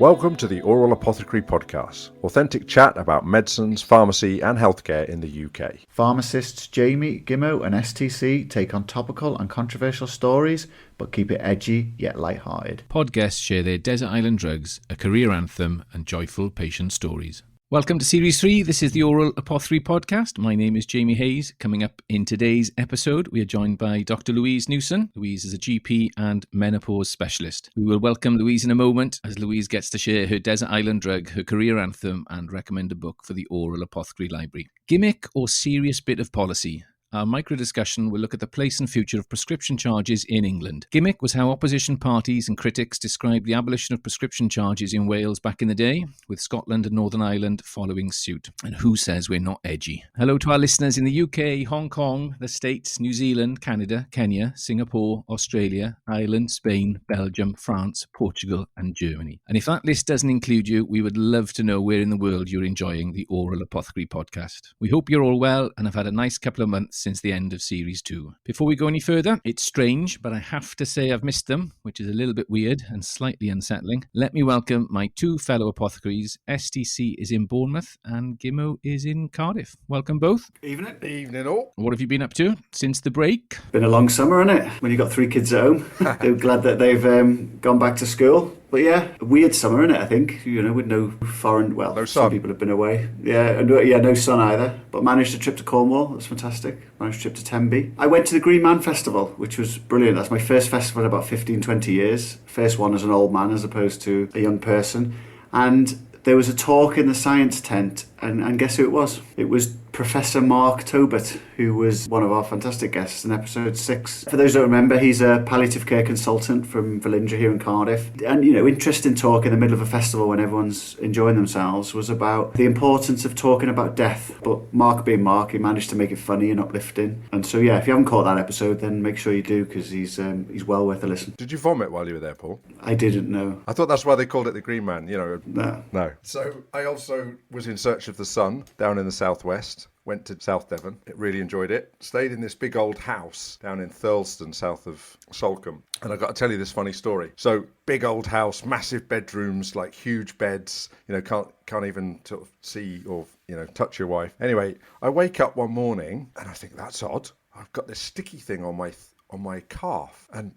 Welcome to the Aural Apothecary podcast, authentic chat about medicines, pharmacy and healthcare in the UK. Pharmacists Jamie, Gimmo and STC take on topical and controversial stories, but keep it edgy yet light-hearted. Pod guests share their desert island drugs, a career anthem and joyful patient stories. Welcome to Series 3. This is the Aural Apothecary podcast. My name is Jamie Hayes. Coming up in today's episode, we are joined by Dr Louise Newson. Louise is a GP and menopause specialist. We will welcome Louise in a moment as Louise gets to share her desert island drug, her career anthem, and recommend a book for the Aural Apothecary Library. Gimmick or serious bit of policy? Our micro-discussion will look at the place and future of prescription charges in England. Gimmick was how opposition parties and critics described the abolition of prescription charges in Wales back in the day, with Scotland and Northern Ireland following suit. And who says we're not edgy? Hello to our listeners in the UK, Hong Kong, the States, New Zealand, Canada, Kenya, Singapore, Australia, Ireland, Spain, Belgium, France, Portugal and Germany. And if that list doesn't include you, we would love to know where in the world you're enjoying the Aural Apothecary podcast. We hope you're all well and have had a nice couple of months since the end of Series 2. Before we go any further, it's strange, but I have to say I've missed them, which is a little bit weird and slightly unsettling. Let me welcome my two fellow apothecaries. STC is in Bournemouth and Gimmo is in Cardiff. Welcome both. Evening. Evening all. What have you been up to since the break? Been a long summer, hasn't it? When you've got 3 kids at home. They're glad that they've gone back to school. But yeah, a weird summer, innit, I think, with no foreign, well, no sun. Some people have been away. No sun either, but managed a trip to Cornwall, that's fantastic. Managed a trip to Tenby. I went to the Greenman festival, which was brilliant. That's my first festival in about 15, 20 years. First one as an old man as opposed to a young person. And there was a talk in the science tent, and guess who it was? It was Professor Mark Tobert, who was one of our fantastic guests in episode 6. For those who don't remember, he's a palliative care consultant from Valinja here in Cardiff. And, interesting talk in the middle of a festival when everyone's enjoying themselves was about the importance of talking about death. But Mark being Mark, he managed to make it funny and uplifting. And so, yeah, if you haven't caught that episode, then make sure you do, because he's well worth a listen. Did you vomit while you were there, Paul? I didn't know. I thought that's why they called it the Greenman, No. So I also was in search of the sun down in the southwest. Went to South Devon. Really enjoyed it. Stayed in this big old house down in Thurleston, south of Salcombe. And I've got to tell you this funny story. So big old house, massive bedrooms, like huge beds. Can't even sort of see or touch your wife. Anyway, I wake up one morning and I think that's odd. I've got this sticky thing on my calf, and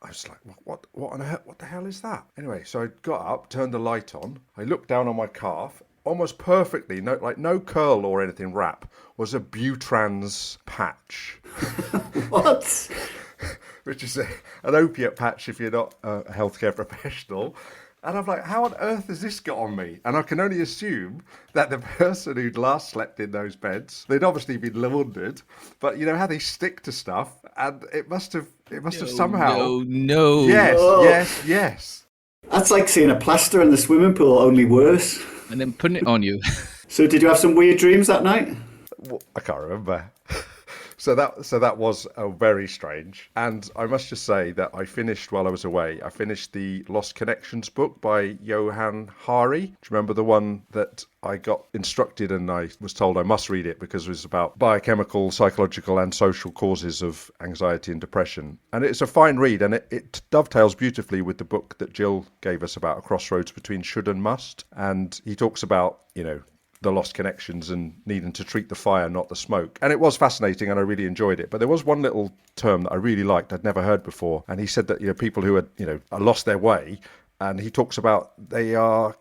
I was like, what on earth? What the hell is that? Anyway, so I got up, turned the light on. I looked down on my calf. Almost perfectly, no curl or anything wrap, was a Butrans patch. What? Which is an opiate patch if you're not a healthcare professional. And I'm like, how on earth has this got on me? And I can only assume that the person who'd last slept in those beds, they'd obviously been laundered, but you know how they stick to stuff, and it must have somehow. No. Yes. That's like seeing a plaster in the swimming pool, only worse. And then putting it on you. So did you have some weird dreams that night? Well, I can't remember. So that was very strange. And I must just say that I finished while I was away. I finished the Lost Connections book by Johann Hari. Do you remember the one that I got instructed and I was told I must read it because it was about biochemical, psychological and social causes of anxiety and depression. And it's a fine read, and it dovetails beautifully with the book that Jill gave us about A Crossroads Between Should and Must. And he talks about, the lost connections and needing to treat the fire, not the smoke. And it was fascinating and I really enjoyed it. But there was one little term that I really liked, I'd never heard before. And he said that, people who had, lost their way, and he talks about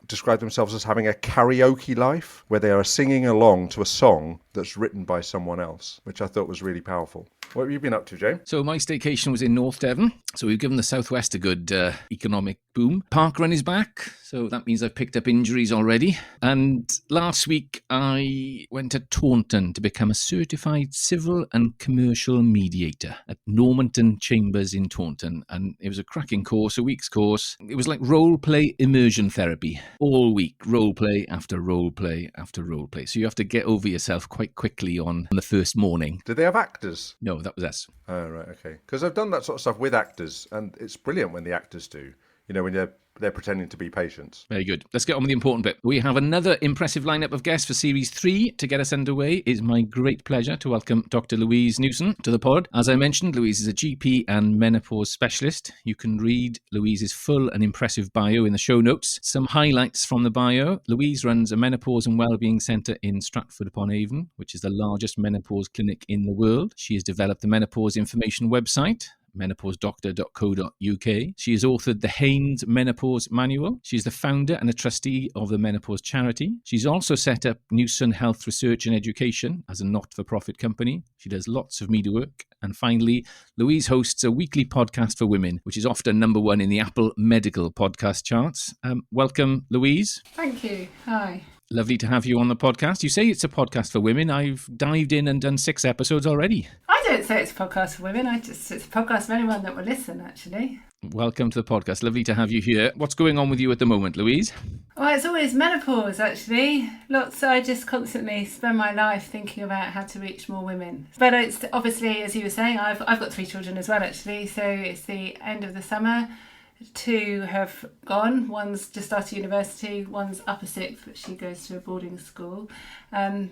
describe themselves as having a karaoke life where they are singing along to a song that's written by someone else, which I thought was really powerful. What have you been up to, James? So my staycation was in North Devon. So we've given the Southwest a good economic boom. Parkrun is back. So that means I've picked up injuries already. And last week I went to Taunton to become a certified civil and commercial mediator at Normanton Chambers in Taunton. And it was a cracking course, a week's course. It was like role play immersion therapy. All week, role play after role play after role play. So you have to get over yourself quite quickly on the first morning. Did they have actors? No, that was us. Oh, right, okay. Because I've done that sort of stuff with actors, and it's brilliant when the actors do. when they're pretending to be patients. Very good. Let's get on with the important bit. We have another impressive lineup of guests for Series 3. To get us underway, it is my great pleasure to welcome Dr Louise Newson to the pod. As I mentioned, Louise is a GP and menopause specialist. You can read Louise's full and impressive bio in the show notes. Some highlights from the bio. Louise runs a menopause and wellbeing centre in Stratford-upon-Avon, which is the largest menopause clinic in the world. She has developed the menopause information website, menopausedoctor.co.uk. She has authored the Haynes Menopause Manual. She's the founder and a trustee of the Menopause Charity. She's also set up Newson Health Research and Education as a not-for-profit company. She does lots of media work. And finally, Louise hosts a weekly podcast for women, which is often number one in the Apple Medical podcast charts. Welcome, Louise. Thank you. Hi. Lovely to have you on the podcast. You say it's a podcast for women. I've dived in and done 6 episodes already. I don't say it's a podcast for women. It's a podcast for anyone that will listen, actually. Welcome to the podcast. Lovely to have you here. What's going on with you at the moment, Louise? Well, it's always menopause, actually. I just constantly spend my life thinking about how to reach more women. But it's obviously, as you were saying, I've got 3 children as well, actually. So it's the end of the summer. 2 have gone. One's just started university. One's upper 6th, but she goes to a boarding school.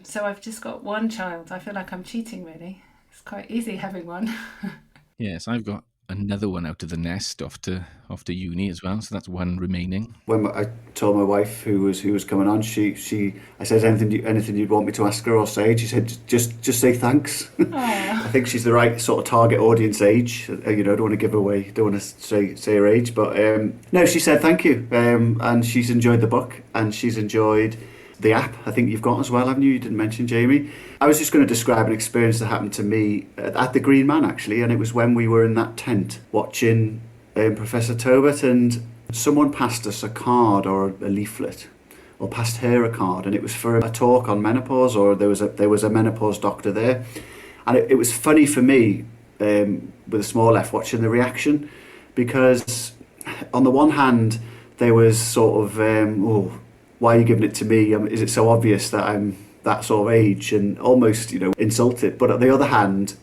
So I've just got 1 child. I feel like I'm cheating, really. It's quite easy having one. Yes, I've got another one out of the nest off to uni as well, so that's 1 remaining. When I told my wife who was coming on, I said anything you'd want me to ask her or say. She said just say thanks. I think she's the right sort of target audience age. I don't want to give away, don't want to say her age, but no, she said thank you, and she's enjoyed the book and she's enjoyed the app. I think you've got as well, haven't you? You didn't mention Jamie. I was just going to describe an experience that happened to me at the Greenman, actually, and it was when we were in that tent watching Professor Tobit, and someone passed us a card or a leaflet, or passed her a card, and it was for a talk on menopause, or there was a menopause doctor there, and it was funny for me with a small f watching the reaction, because on the one hand there was sort of why are you giving it to me? Is it so obvious that I'm that sort of age, and almost, insulted? But on the other hand,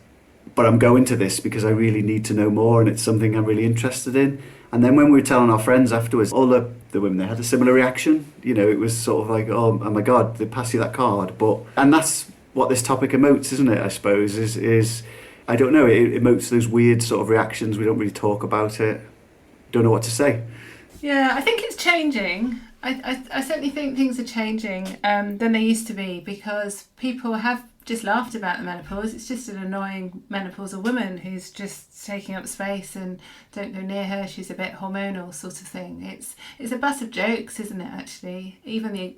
I'm going to this because I really need to know more, and it's something I'm really interested in. And then when we were telling our friends afterwards, all the women, they had a similar reaction. It was sort of like, oh my God, they pass you that card. And that's what this topic emotes, isn't it, I suppose, is I don't know, it emotes those weird sort of reactions. We don't really talk about it. Don't know what to say. Yeah, I think it's changing. I certainly think things are changing than they used to be, because people have just laughed about the menopause. It's just an annoying menopausal woman who's just taking up space, and don't go near her, she's a bit hormonal, sort of thing. It's a butt of jokes, isn't it, actually? Even the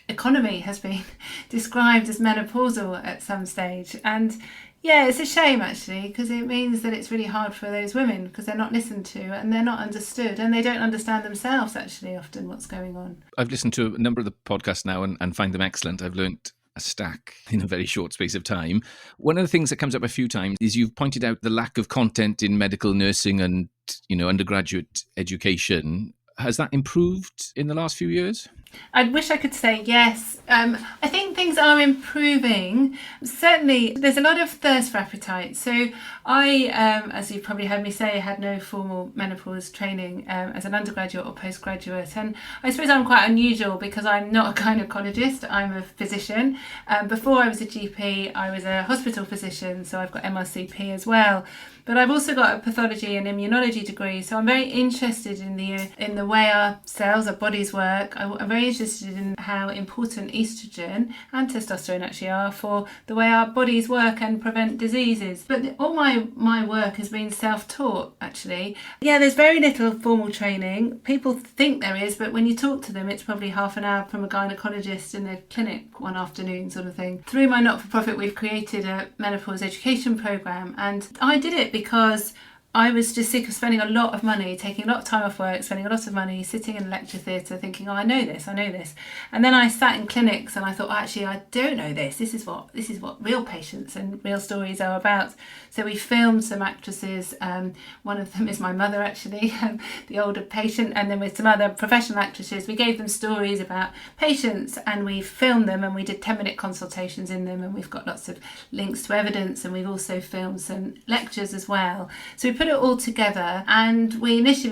economy has been described as menopausal at some stage, and yeah, it's a shame, actually, because it means that it's really hard for those women, because they're not listened to and they're not understood, and they don't understand themselves, actually, often what's going on. I've listened to a number of the podcasts now and find them excellent. I've learnt a stack in a very short space of time. One of the things that comes up a few times is you've pointed out the lack of content in medical nursing and, undergraduate education. Has that improved in the last few years? I wish I could say yes. I think things are improving. Certainly, there's a lot of thirst for appetite. So I, as you've probably heard me say, had no formal menopause training as an undergraduate or postgraduate. And I suppose I'm quite unusual because I'm not a gynaecologist, I'm a physician. Before I was a GP, I was a hospital physician, so I've got MRCP as well. But I've also got a pathology and immunology degree, so I'm very interested in the way our cells, our bodies work. I'm very interested in how important estrogen and testosterone actually are for the way our bodies work and prevent diseases. But all my work has been self-taught, actually. Yeah, there's very little formal training. People think there is, but when you talk to them, it's probably half an hour from a gynaecologist in their clinic one afternoon, sort of thing. Through my not-for-profit, we've created a menopause education programme, and I did it because I was just sick of spending a lot of money, taking a lot of time off work, spending a lot of money, sitting in a lecture theatre thinking, I know this. And then I sat in clinics and I thought, actually, I don't know this. This is what real patients and real stories are about. So we filmed some actresses. One of them is my mother, actually, the older patient. And then with some other professional actresses, we gave them stories about patients and we filmed them and we did 10-minute consultations in them. And we've got lots of links to evidence, and we've also filmed some lectures as well. So we put put it all together, and we initially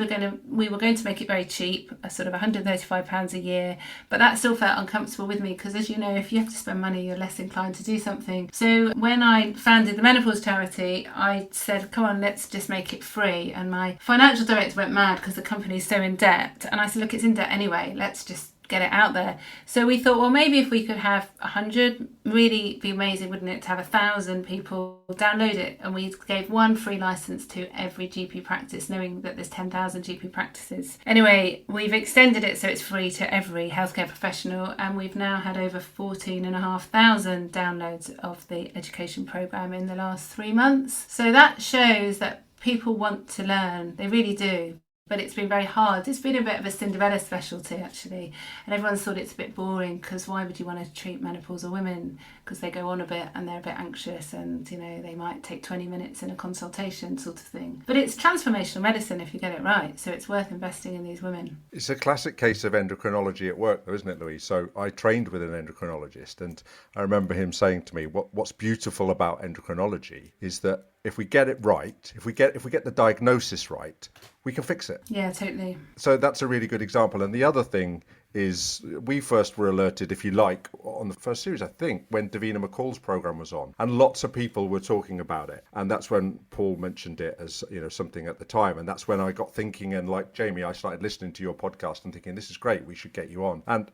we were going to make it very cheap, a sort of £135 a year, but that still felt uncomfortable with me because, as you know, if you have to spend money, you're less inclined to do something. So when I founded the menopause charity, I said, come on, let's just make it free. And my financial director went mad because the company's so in debt. And I said, look, it's in debt anyway, let's just get it out there. So we thought, well, maybe if we could have 100, really be amazing, wouldn't it, to have 1,000 people download it. And we gave one free license to every GP practice, knowing that there's 10,000 GP practices. Anyway, we've extended it so it's free to every healthcare professional, and we've now had over 14,500 downloads of the education programme in the last 3 months. So that shows that people want to learn, they really do. But it's been very hard. It's been a bit of a Cinderella specialty, actually. And everyone's thought it's a bit boring because why would you want to treat menopausal women? Because they go on a bit and they're a bit anxious and, you know, they might take 20 minutes in a consultation sort of thing. But it's transformational medicine if you get it right. So it's worth investing in these women. It's a classic case of endocrinology at work, though, isn't it, Louise? So I trained with an endocrinologist, and I remember him saying to me, what's beautiful about endocrinology is that if we get it right, if we get the diagnosis right, we can fix it. Yeah, totally. So that's a really good example. And the other thing is we first were alerted, if you like, on the first series, I think, when Davina McCall's program was on, and lots of people were talking about it. And that's when Paul mentioned it as, you know, something at the time. And that's when I got thinking, and like Jamie, I started listening to your podcast and thinking, this is great, we should get you on. And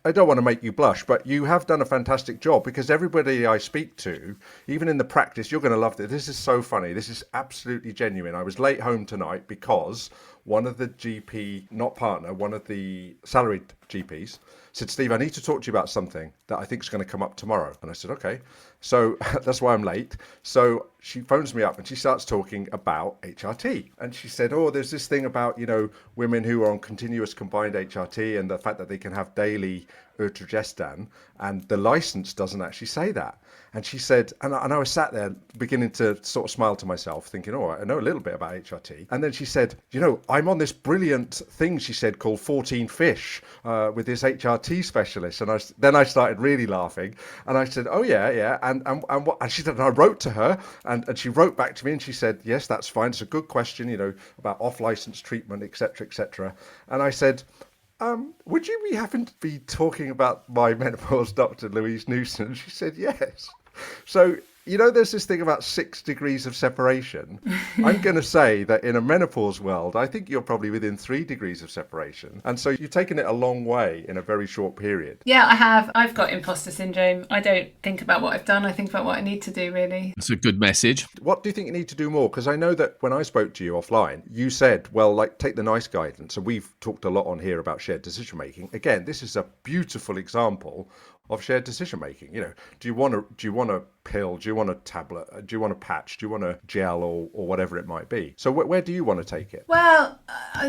I don't want to make you blush, but you have done a fantastic job, because everybody I speak to, even in the practice, you're going to love this. This is so funny. This is absolutely genuine. I was late home tonight because one of the GP, not partner, one of the salaried GPs said, Steve, I need to talk to you about something that I think is going to come up tomorrow. And I said, okay. So that's why I'm late. So she phones me up and she starts talking about HRT. And she said, oh, there's this thing about, you know, women who are on continuous combined HRT and the fact that they can have daily Urtragestan, and the license doesn't actually say that. And she said, and I was sat there beginning to sort of smile to myself, thinking, oh, I know a little bit about HRT. And then she said, you know, I'm on this brilliant thing, she said, called 14 Fish with this HRT specialist. And then I started really laughing. And I said, oh, yeah. And what? And she said, and I wrote to her, and she wrote back to me, and she said, yes, that's fine. It's a good question, you know, about off-license treatment, etc., etc. And I said, would you be happen to be talking about My Menopause Doctor, Louise Newson? And she said, yes. So, you know, there's this thing about 6 degrees of separation. I'm going to say that in a menopause world, I think you're probably within 3 degrees of separation. And so you've taken it a long way in a very short period. Yeah, I have. I've got imposter syndrome. I don't think about what I've done. I think about what I need to do, really. That's a good message. What do you think you need to do more? Because I know that when I spoke to you offline, you said, well, like, take the NICE guidance. And we've talked a lot on here about shared decision making. Again, this is a beautiful example of shared decision making. You know, do you want a pill? Do you want a tablet? Do you want a patch? Do you want a gel, or whatever it might be? So where do you want to take it? Well,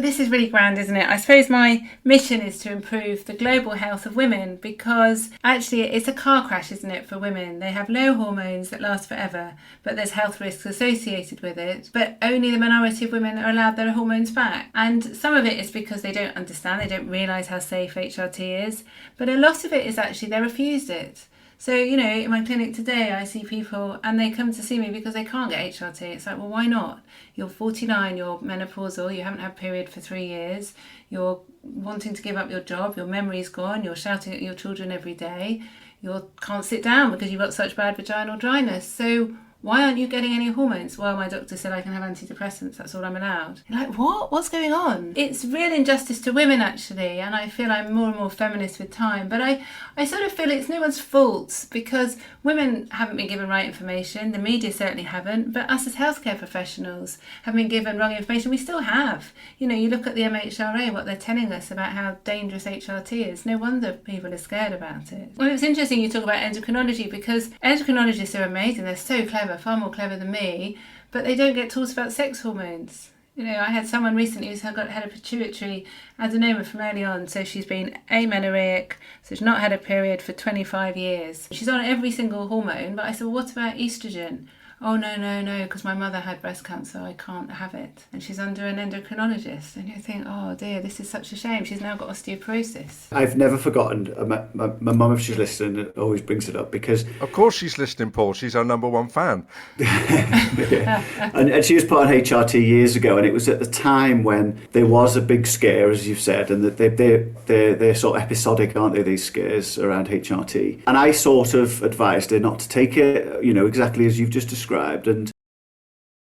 this is really grand, isn't it? I suppose my mission is to improve the global health of women, because actually it's a car crash, isn't it, for women? They have low hormones that last forever, but there's health risks associated with it. But only the minority of women are allowed their hormones back. And some of it is because they don't understand, they don't realise how safe HRT is. But a lot of it is actually they refused it. So, you know, in my clinic today, I see people and they come to see me because they can't get HRT. It's like, well, why not? You're 49, you're menopausal, you haven't had a period for 3 years, you're wanting to give up your job, your memory's gone, you're shouting at your children every day, you can't sit down because you've got such bad vaginal dryness. So why aren't you getting any hormones? Well, my doctor said I can have antidepressants, that's all I'm allowed. You're like, what? What's going on? It's real injustice to women, actually, and I feel I'm more and more feminist with time. But I sort of feel it's no one's fault, because women haven't been given right information, the media certainly haven't, but us as healthcare professionals have been given wrong information. We still have. You know, you look at the MHRA, what they're telling us about how dangerous HRT is. No wonder people are scared about it. Well, it's interesting you talk about endocrinology, because endocrinologists are amazing. They're so clever, far more clever than me, but they don't get taught about sex hormones. You know, I had someone recently who's had a pituitary adenoma from early on, so she's been amenorrheic, so she's not had a period for 25 years. She's on every single hormone, but I said, well, what about estrogen? oh, no, because my mother had breast cancer, I can't have it. And she's under an endocrinologist. And you think, oh dear, this is such a shame. She's now got osteoporosis. I've never forgotten, my mum, if she's listening, always brings it up because... Of course she's listening, Paul. She's our number one fan. and she was put on HRT years ago, and it was at the time when there was a big scare, as you've said, and that they're sort of episodic, aren't they, these scares around HRT. And I sort of advised her not to take it, exactly as you've just described. And